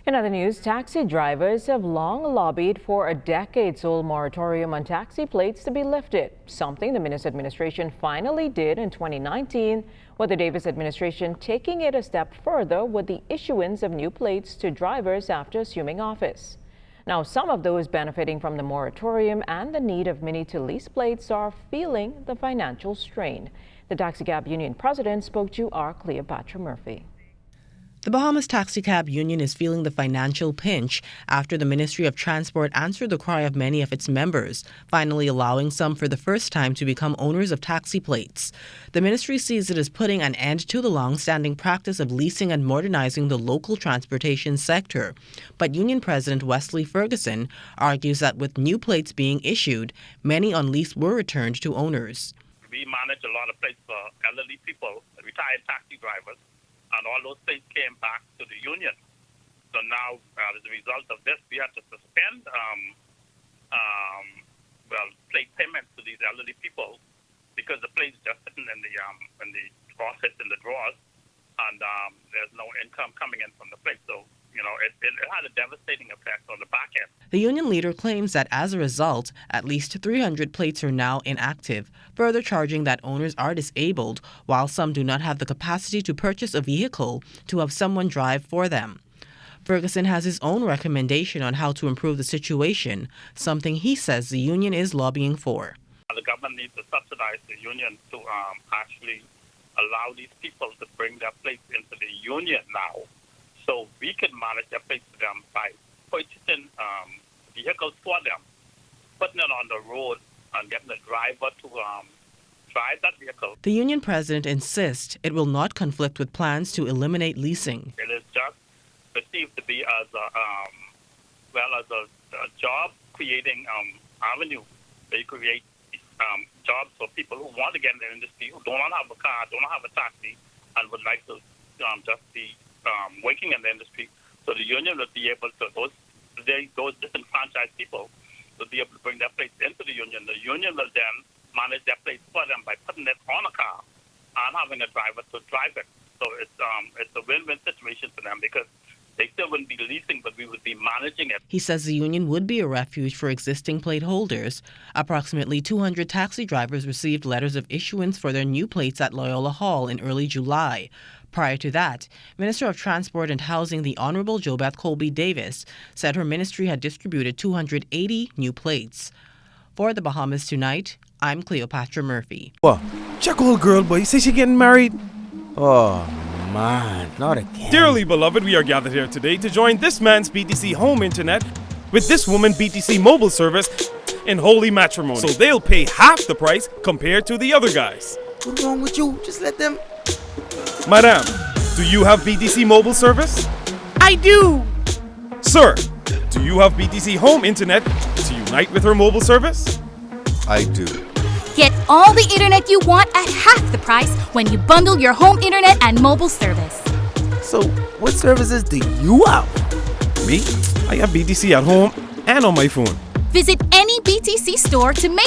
In other news, taxi drivers have long lobbied for a decades-old moratorium on taxi plates to be lifted, something the Minnis administration finally did in 2019, with the Davis administration taking it a step further with the issuance of new plates to drivers after assuming office. Now, some of those benefiting from the moratorium and the need of many to lease plates are feeling the financial strain. The Taxicab Union president spoke to our Cleopatra Murphy. The Bahamas Taxicab Union is feeling the financial pinch after the Ministry of Transport answered the cry of many of its members, finally allowing some for the first time to become owners of taxi plates. The ministry sees it as putting an end to the long-standing practice of leasing and modernizing the local transportation sector. But Union President Wesley Ferguson argues that with new plates being issued, many on lease were returned to owners. We manage a lot of plates for elderly people, retired taxi drivers, and all those plates came back to the union. So now, as a result of this, we have to suspend plate payments to these elderly people because the plates just sitting in the faucets in the drawers, and there's no income coming in from the plate. So, it had a devastating effect on the back end. The union leader claims that as a result, at least 300 plates are now inactive, further charging that owners are disabled, while some do not have the capacity to purchase a vehicle to have someone drive for them. Ferguson has his own recommendation on how to improve the situation, something he says the union is lobbying for. The government needs to subsidize the union to actually allow these people to bring their plates into the union now, so we can manage their plates for them by purchasing vehicles for them, putting it on the road, and getting the driver to drive that vehicle. The union president insists it will not conflict with plans to eliminate leasing. It is just perceived to be as a job-creating avenue. They create jobs for people who want to get in the industry, who do not have a car, do not have a taxi, and would like to just be working in the industry. So the union will be able to, those disenfranchised people will be able to bring their plates into the union. The union will then manage their plates for them by putting it on a car and having a driver to drive it. So it's a win-win situation for them because they still wouldn't be leasing, but we would be managing it. He says the union would be a refuge for existing plate holders. Approximately 200 taxi drivers received letters of issuance for their new plates at Loyola Hall in early July. Prior to that, Minister of Transport and Housing, the Honorable JoBeth Colby Davis, said her ministry had distributed 280 new plates. For the Bahamas Tonight, I'm Cleopatra Murphy. What? Check old girl, boy. You say she getting married? Oh, man, not again. Dearly beloved, we are gathered here today to join this man's BTC home internet with this woman BTC mobile service in holy matrimony. So they'll pay half the price compared to the other guys. What's wrong with you? Just let them... Madam, do you have BTC mobile service? I do! Sir, do you have BTC home internet to unite with her mobile service? I do. Get all the internet you want at half the price when you bundle your home internet and mobile service. So, what services do you have? Me? I have BTC at home and on my phone. Visit any BTC store to make